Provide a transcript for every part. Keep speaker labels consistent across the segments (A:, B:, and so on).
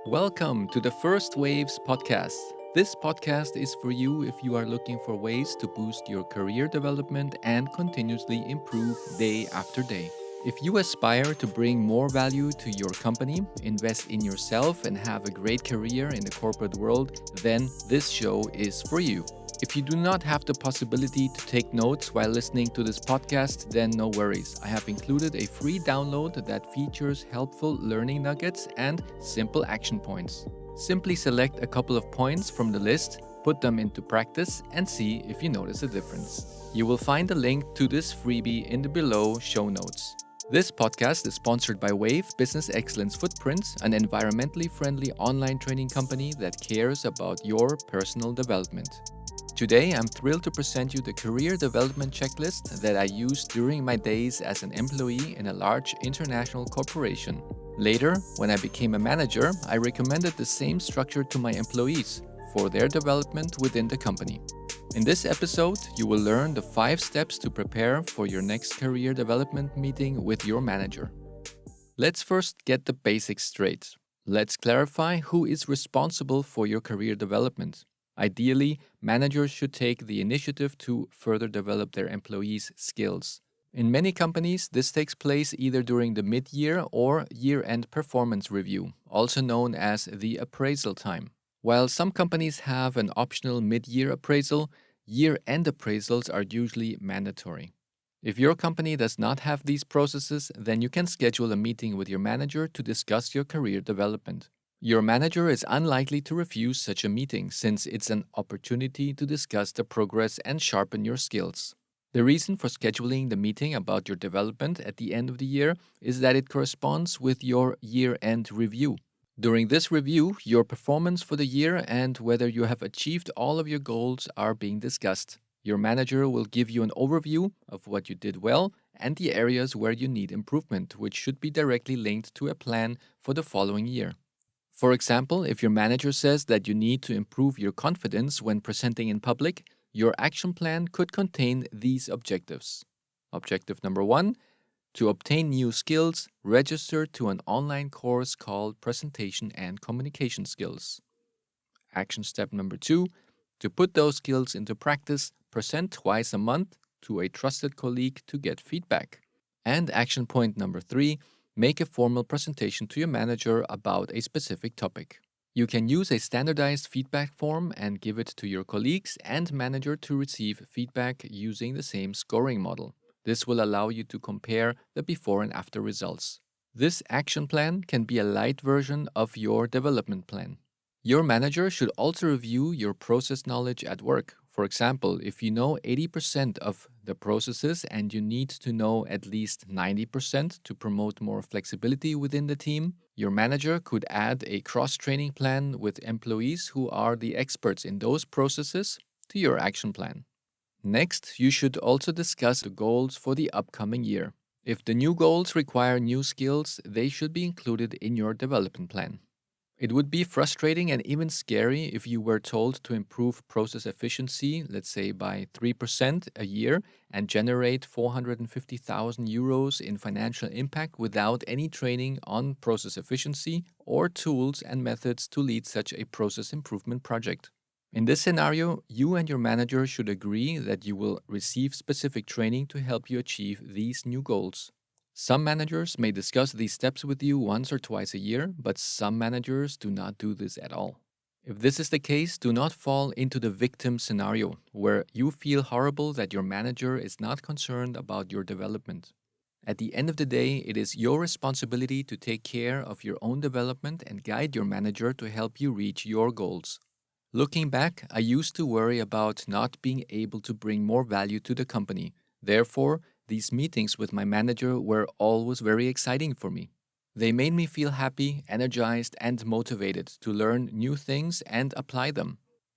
A: Welcome to the First Waves podcast. This podcast is for you if you are looking for ways to boost your career development and continuously improve day after day. If you aspire to bring more value to your company, invest in yourself, and have a great career in the corporate world, then this show is for you. If you do not have the possibility to take notes while listening to this podcast, then no worries. I have included a free download that features helpful learning nuggets and simple action points. Simply select a couple of points from the list, put them into practice, and see if you notice a difference. You will find a link to this freebie in the below show notes. This podcast is sponsored by Wave Business Excellence Footprints, an environmentally friendly online training company that cares about your personal development. Today, I'm thrilled to present you the career development checklist that I used during my days as an employee in a large international corporation. Later, when I became a manager, I recommended the same structure to my employees for their development within the company. In this episode, you will learn the 5 steps to prepare for your next career development meeting with your manager. Let's first get the basics straight. Let's clarify who is responsible for your career development. Ideally, managers should take the initiative to further develop their employees' skills. In many companies, this takes place either during the mid-year or year-end performance review, also known as the appraisal time. While some companies have an optional mid-year appraisal, year-end appraisals are usually mandatory. If your company does not have these processes, then you can schedule a meeting with your manager to discuss your career development. Your manager is unlikely to refuse such a meeting since it's an opportunity to discuss the progress and sharpen your skills. The reason for scheduling the meeting about your development at the end of the year is that it corresponds with your year-end review. During this review, your performance for the year and whether you have achieved all of your goals are being discussed. Your manager will give you an overview of what you did well and the areas where you need improvement, which should be directly linked to a plan for the following year. For example, if your manager says that you need to improve your confidence when presenting in public, your action plan could contain these objectives. Objective number 1, to obtain new skills, register to an online course called Presentation and Communication Skills. Action step number 2, to put those skills into practice, present twice a month to a trusted colleague to get feedback. And action point number 3, make a formal presentation to your manager about a specific topic. You can use a standardized feedback form and give it to your colleagues and manager to receive feedback using the same scoring model. This will allow you to compare the before and after results. This action plan can be a light version of your development plan. Your manager should also review your process knowledge at work. For example, if you know 80% of the processes and you need to know at least 90% to promote more flexibility within the team, your manager could add a cross-training plan with employees who are the experts in those processes to your action plan. Next, you should also discuss the goals for the upcoming year. If the new goals require new skills, they should be included in your development plan. It would be frustrating and even scary if you were told to improve process efficiency, let's say by 3% a year, and generate 450,000 euros in financial impact without any training on process efficiency or tools and methods to lead such a process improvement project. In this scenario, you and your manager should agree that you will receive specific training to help you achieve these new goals. Some managers may discuss these steps with you once or twice a year, but some managers do not do this at all. If this is the case, do not fall into the victim scenario, where you feel horrible that your manager is not concerned about your development. At the end of the day, it is your responsibility to take care of your own development and guide your manager to help you reach your goals. Looking back, I used to worry about not being able to bring more value to the company. Therefore, these meetings with my manager were always very exciting for me. They made me feel happy, energized, and motivated to learn new things and apply them.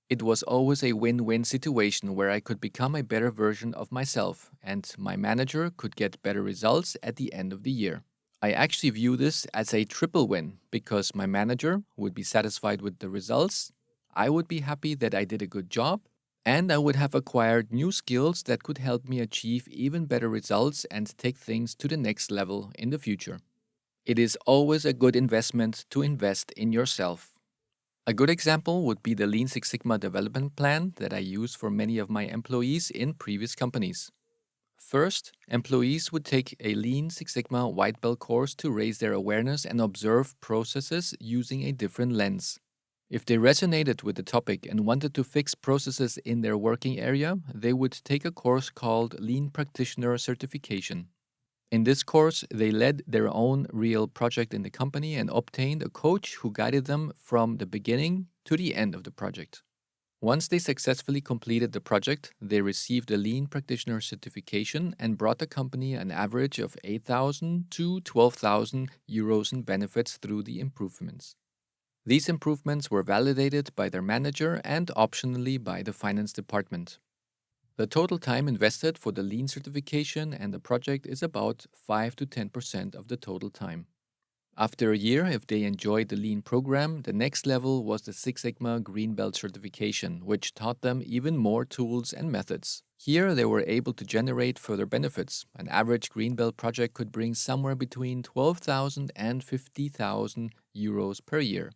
A: It was always a win-win situation where I could become a better version of myself, and my manager could get better results at the end of the year. I actually view this as a triple win because my manager would be satisfied with the results, I would be happy that I did a good job, and I would have acquired new skills that could help me achieve even better results and take things to the next level in the future. It is always a good investment to invest in yourself. A good example would be the Lean Six Sigma development plan that I use for many of my employees in previous companies. First, employees would take a Lean Six Sigma white belt course to raise their awareness and observe processes using a different lens. If they resonated with the topic and wanted to fix processes in their working area, they would take a course called Lean Practitioner Certification. In this course, they led their own real project in the company and obtained a coach who guided them from the beginning to the end of the project. Once they successfully completed the project, they received a Lean Practitioner certification and brought the company an average of 8,000 to 12,000 euros in benefits through the improvements. These improvements were validated by their manager and optionally by the finance department. The total time invested for the Lean certification and the project is about 5 to 10% of the total time. After a year, if they enjoyed the Lean program, the next level was the Six Sigma Green Belt certification, which taught them even more tools and methods. Here, they were able to generate further benefits. An average Green Belt project could bring somewhere between 12,000 and 50,000 euros per year.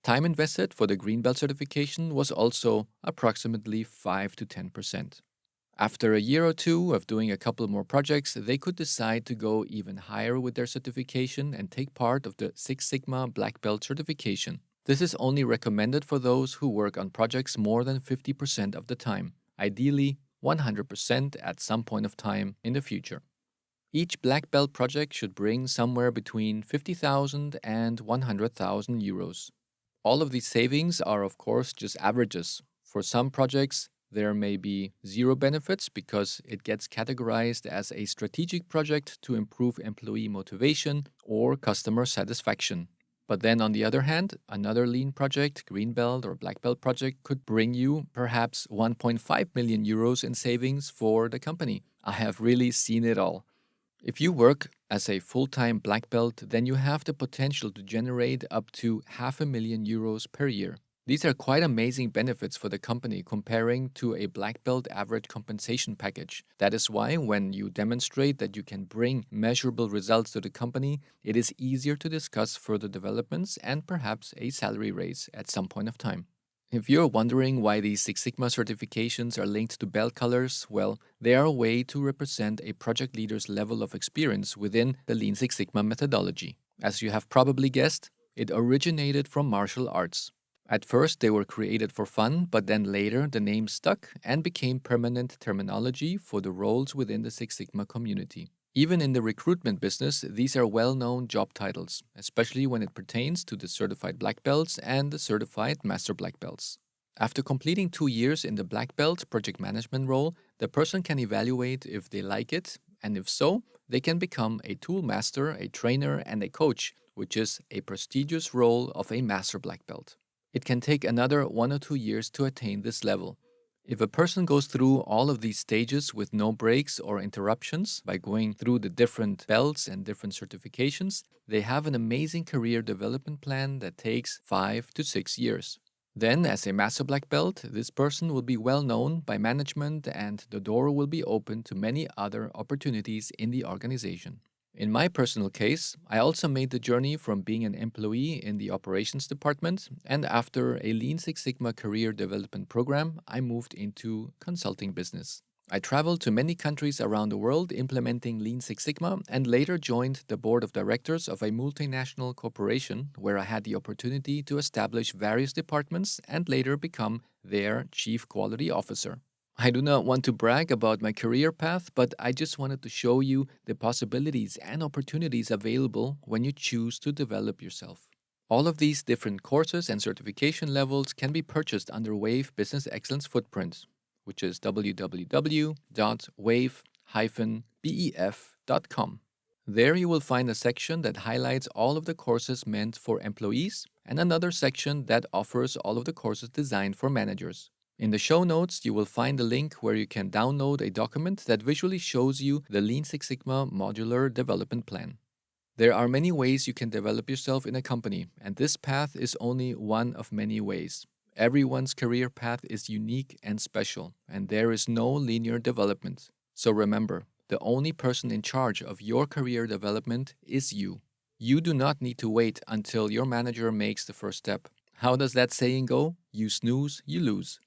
A: Time invested for the Green Belt certification was also approximately 5 to 10%. After a year or two of doing a couple more projects, they could decide to go even higher with their certification and take part of the Six Sigma Black Belt certification. This is only recommended for those who work on projects more than 50% of the time, ideally 100% at some point of time in the future. Each Black Belt project should bring somewhere between 50,000 and 100,000 euros. All of these savings are, of course, just averages. For some projects, there may be zero benefits because it gets categorized as a strategic project to improve employee motivation or customer satisfaction. But then, on the other hand, another Lean project, Green Belt or Black Belt project, could bring you perhaps 1.5 million euros in savings for the company. I have really seen it all. If you work as a full-time Black Belt, then you have the potential to generate up to 500,000 euros per year. These are quite amazing benefits for the company comparing to a Black Belt average compensation package. That is why when you demonstrate that you can bring measurable results to the company, it is easier to discuss further developments and perhaps a salary raise at some point of time. If you're wondering why these Six Sigma certifications are linked to belt colors, well, they are a way to represent a project leader's level of experience within the Lean Six Sigma methodology. As you have probably guessed, it originated from martial arts. At first, they were created for fun, but then later the name stuck and became permanent terminology for the roles within the Six Sigma community. Even in the recruitment business, these are well-known job titles, especially when it pertains to the certified black belts and the certified master black belts. After completing 2 years in the black belt project management role, the person can evaluate if they like it, and if so, they can become a tool master, a trainer, and a coach, which is a prestigious role of a master black belt. It can take another 1 or 2 years to attain this level. If a person goes through all of these stages with no breaks or interruptions by going through the different belts and different certifications, they have an amazing career development plan that takes 5 to 6 years. Then, as a master black belt, this person will be well known by management and the door will be open to many other opportunities in the organization. In my personal case, I also made the journey from being an employee in the operations department, and after a Lean Six Sigma career development program, I moved into consulting business. I traveled to many countries around the world implementing Lean Six Sigma and later joined the board of directors of a multinational corporation where I had the opportunity to establish various departments and later become their chief quality officer. I do not want to brag about my career path, but I just wanted to show you the possibilities and opportunities available when you choose to develop yourself. All of these different courses and certification levels can be purchased under Wave Business Excellence Footprint, which is www.wave-bef.com. There you will find a section that highlights all of the courses meant for employees and another section that offers all of the courses designed for managers. In the show notes, you will find a link where you can download a document that visually shows you the Lean Six Sigma modular development plan. There are many ways you can develop yourself in a company, and this path is only one of many ways. Everyone's career path is unique and special, and there is no linear development. So remember, the only person in charge of your career development is you. You do not need to wait until your manager makes the first step. How does that saying go? You snooze, you lose.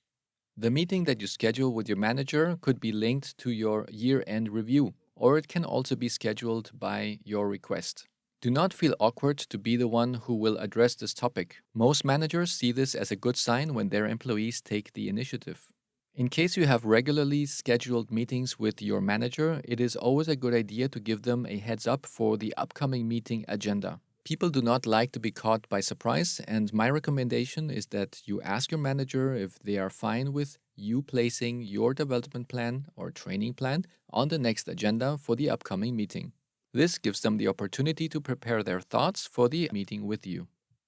A: The meeting that you schedule with your manager could be linked to your year end review, or it can also be scheduled by your request. Do not feel awkward to be the one who will address this topic. Most managers see this as a good sign when their employees take the initiative. In case you have regularly scheduled meetings with your manager, it is always a good idea to give them a heads up for the upcoming meeting agenda. People do not like to be caught by surprise, and my recommendation is that you ask your manager if they are fine with you placing your development plan or training plan on the next agenda for the upcoming meeting. This gives them the opportunity to prepare their thoughts for the meeting with you.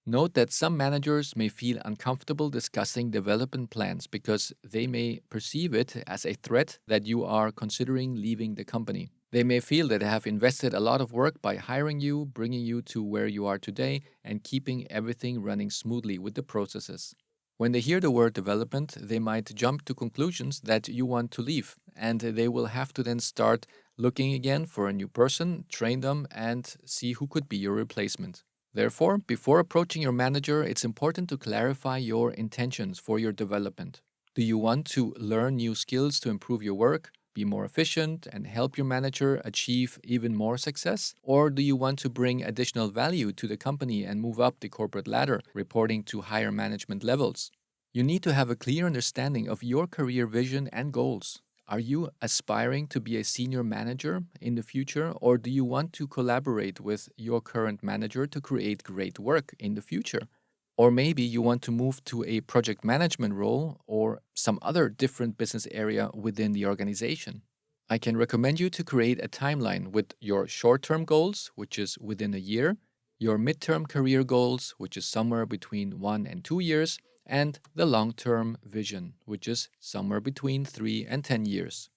A: Note that some managers may feel uncomfortable discussing development plans because they may perceive it as a threat that you are considering leaving the company. They may feel that they have invested a lot of work by hiring you, bringing you to where you are today, and keeping everything running smoothly with the processes. When they hear the word development, they might jump to conclusions that you want to leave, and they will have to then start looking again for a new person, train them, and see who could be your replacement. Therefore, before approaching your manager, it's important to clarify your intentions for your development. Do you want to learn new skills to improve your work, be more efficient, and help your manager achieve even more success? Or do you want to bring additional value to the company and move up the corporate ladder, reporting to higher management levels? You need to have a clear understanding of your career vision and goals. Are you aspiring to be a senior manager in the future, or do you want to collaborate with your current manager to create great work in the future? Or maybe you want to move to a project management role or some other different business area within the organization. I can recommend you to create a timeline with your short term goals, which is within a year, your midterm career goals, which is somewhere between 1 and 2 years, and the long term vision, which is somewhere between 3 and 10 years.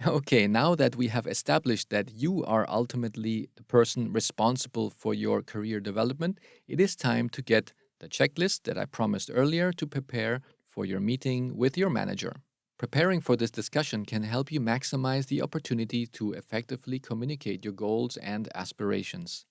A: Okay, now that we have established that you are ultimately the person responsible for your career development, it is time to get the checklist that I promised earlier to prepare for your meeting with your manager. Preparing for this discussion can help you maximize the opportunity to effectively communicate your goals and aspirations.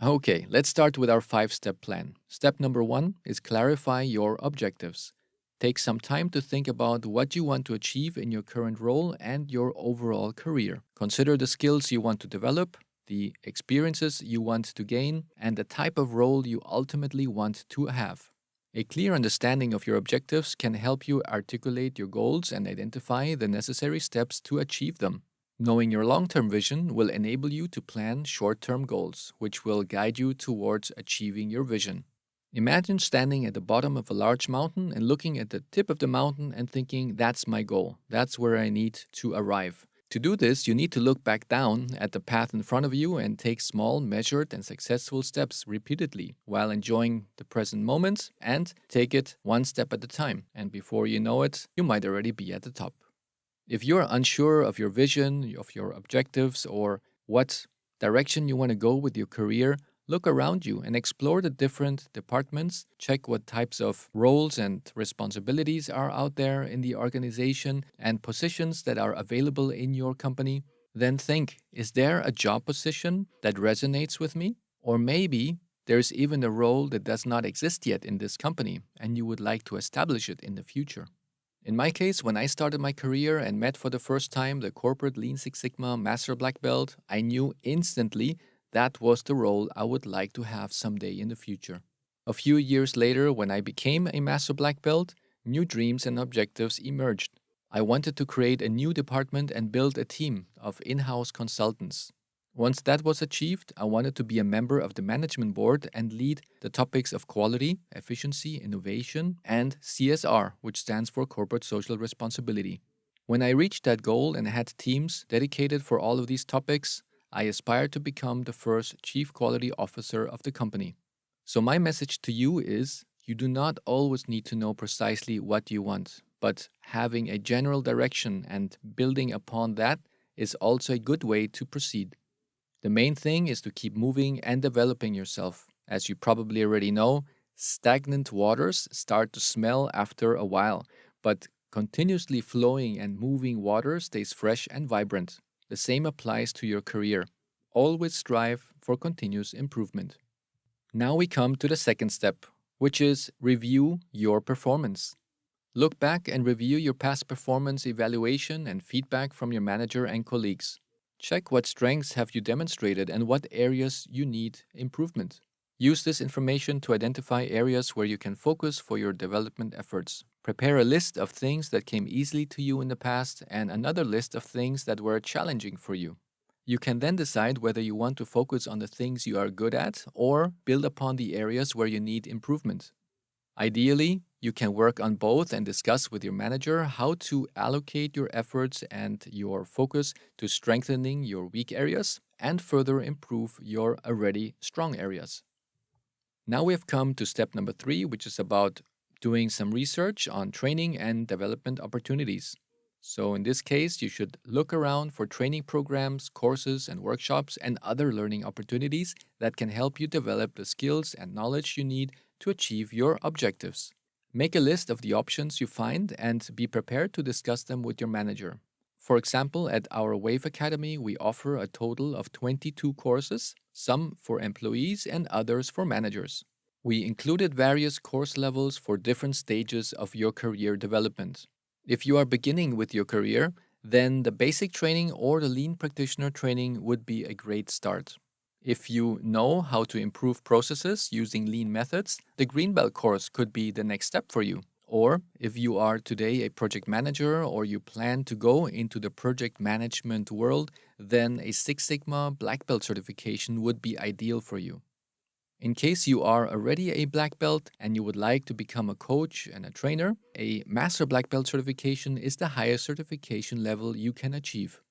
A: Okay, let's start with our 5 step plan. Step number 1 is clarify your objectives. Take some time to think about what you want to achieve in your current role and your overall career. Consider the skills you want to develop, the experiences you want to gain, and the type of role you ultimately want to have. A clear understanding of your objectives can help you articulate your goals and identify the necessary steps to achieve them. Knowing your long term vision will enable you to plan short term goals, which will guide you towards achieving your vision. Imagine standing at the bottom of a large mountain and looking at the tip of the mountain and thinking, that's my goal, that's where I need to arrive. To do this, you need to look back down at the path in front of you and take small, measured, and successful steps repeatedly while enjoying the present moment and take it one step at a time. And before you know it, you might already be at the top. If you're unsure of your vision, of your objectives, or what direction you want to go with your career, look around you and explore the different departments. Check what types of roles and responsibilities are out there in the organization and positions that are available in your company. Then think, is there a job position that resonates with me? Or maybe there's even a role that does not exist yet in this company and you would like to establish it in the future. In my case, when I started my career and met for the first time the corporate Lean Six Sigma Master Black Belt, I knew instantly that was the role I would like to have someday in the future. A few years later, when I became a Master Black Belt, new dreams and objectives emerged. I wanted to create a new department and build a team of in-house consultants. Once that was achieved, I wanted to be a member of the management board and lead the topics of quality, efficiency, innovation, and CSR, which stands for Corporate Social Responsibility. When I reached that goal and had teams dedicated for all of these topics, I aspired to become the first Chief Quality Officer of the company. So my message to you is, you do not always need to know precisely what you want, but having a general direction and building upon that is also a good way to proceed. The main thing is to keep moving and developing yourself. As you probably already know, stagnant waters start to smell after a while, but continuously flowing and moving water stays fresh and vibrant. The same applies to your career. Always strive for continuous improvement. Now we come to the second step, which is review your performance. Look back and review your past performance evaluation and feedback from your manager and colleagues. Check what strengths have you demonstrated and what areas you need improvement. Use this information to identify areas where you can focus for your development efforts. Prepare a list of things that came easily to you in the past and another list of things that were challenging for you. You can then decide whether you want to focus on the things you are good at or build upon the areas where you need improvement. Ideally, you can work on both and discuss with your manager how to allocate your efforts and your focus to strengthening your weak areas and further improve your already strong areas. Now we have come to step number 3, which is about doing some research on training and development opportunities. So, in this case, you should look around for training programs, courses, and workshops and other learning opportunities that can help you develop the skills and knowledge you need to achieve your objectives. Make a list of the options you find and be prepared to discuss them with your manager. For example, at our Wave Academy, we offer a total of 22 courses, some for employees and others for managers. We included various course levels for different stages of your career development. If you are beginning with your career, then the basic training or the lean practitioner training would be a great start. If you know how to improve processes using lean methods, the Green Belt course could be the next step for you. Or if you are today a project manager or you plan to go into the project management world, then a Six Sigma Black Belt certification would be ideal for you. In case you are already a black belt and you would like to become a coach and a trainer, a Master Black Belt certification is the highest certification level you can achieve.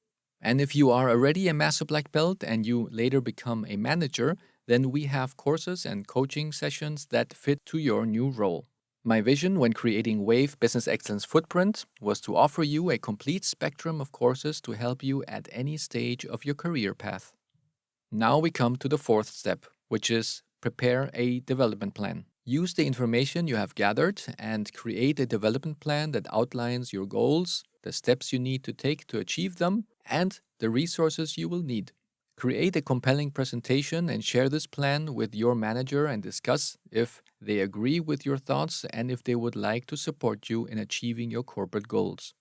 A: And if you are already a Master Black Belt and you later become a manager, then we have courses and coaching sessions that fit to your new role. My vision when creating Wave Business Excellence Footprint was to offer you a complete spectrum of courses to help you at any stage of your career path. Now we come to the fourth step, which is prepare a development plan. Use the information you have gathered and create a development plan that outlines your goals, the steps you need to take to achieve them, and the resources you will need. Create a compelling presentation and share this plan with your manager and discuss if they agree with your thoughts and if they would like to support you in achieving your corporate goals.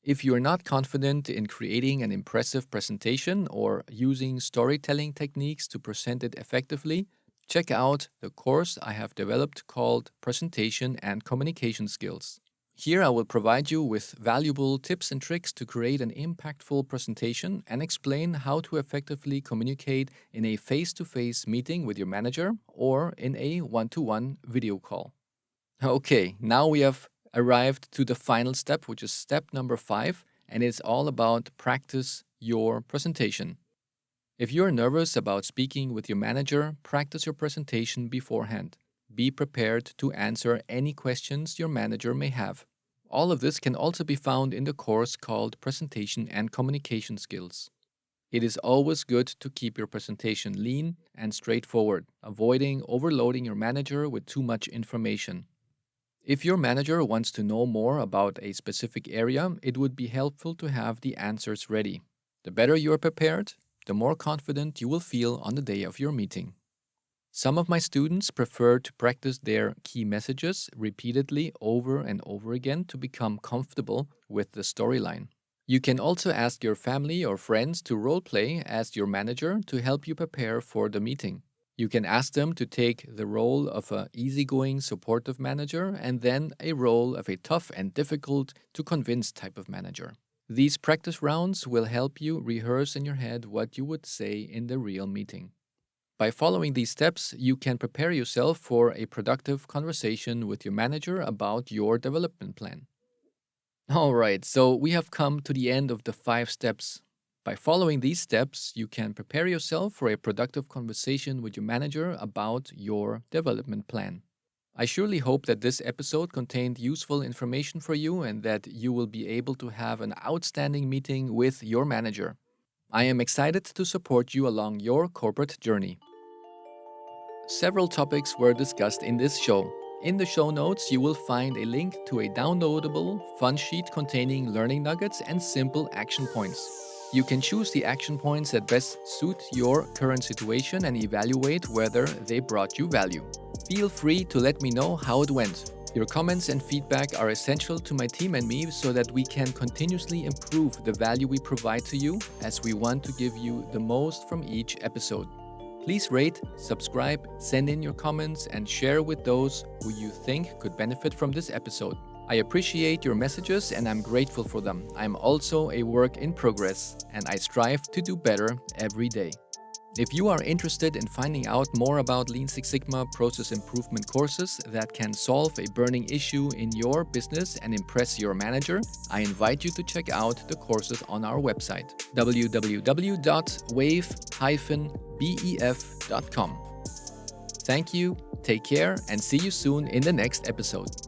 A: If you are not confident in creating an impressive presentation or using storytelling techniques to present it effectively, check out the course I have developed called Presentation and Communication Skills. Here I will provide you with valuable tips and tricks to create an impactful presentation and explain how to effectively communicate in a face-to-face meeting with your manager or in a one-to-one video call. Okay, now we have arrived to the final step, which is step number 5, and it's all about practice your presentation. If you're nervous about speaking with your manager, practice your presentation beforehand. Be prepared to answer any questions your manager may have. All of this can also be found in the course called Presentation and Communication Skills. It is always good to keep your presentation lean and straightforward, avoiding overloading your manager with too much information. If your manager wants to know more about a specific area, it would be helpful to have the answers ready. The better you are prepared, the more confident you will feel on the day of your meeting. Some of my students prefer to practice their key messages repeatedly over and over again to become comfortable with the storyline. You can also ask your family or friends to role-play as your manager to help you prepare for the meeting. You can ask them to take the role of an easygoing, supportive manager and then a role of a tough and difficult to convince type of manager. These practice rounds will help you rehearse in your head what you would say in the real meeting. By following these steps, you can prepare yourself for a productive conversation with your manager about your development plan. All right, so we have come to the end of the 5 steps. By following these steps, you can prepare yourself for a productive conversation with your manager about your development plan. I surely hope that this episode contained useful information for you and that you will be able to have an outstanding meeting with your manager. I am excited to support you along your corporate journey. Several topics were discussed in this show. In the show notes, you will find a link to a downloadable fun sheet containing learning nuggets and simple action points. You can choose the action points that best suit your current situation and evaluate whether they brought you value. Feel free to let me know how it went. Your comments and feedback are essential to my team and me so that we can continuously improve the value we provide to you, as we want to give you the most from each episode. Please rate, subscribe, send in your comments, and share with those who you think could benefit from this episode. I appreciate your messages and I'm grateful for them. I'm also a work in progress and I strive to do better every day. If you are interested in finding out more about Lean Six Sigma process improvement courses that can solve a burning issue in your business and impress your manager, I invite you to check out the courses on our website, www.wave-bef.com. Thank you, take care, and see you soon in the next episode.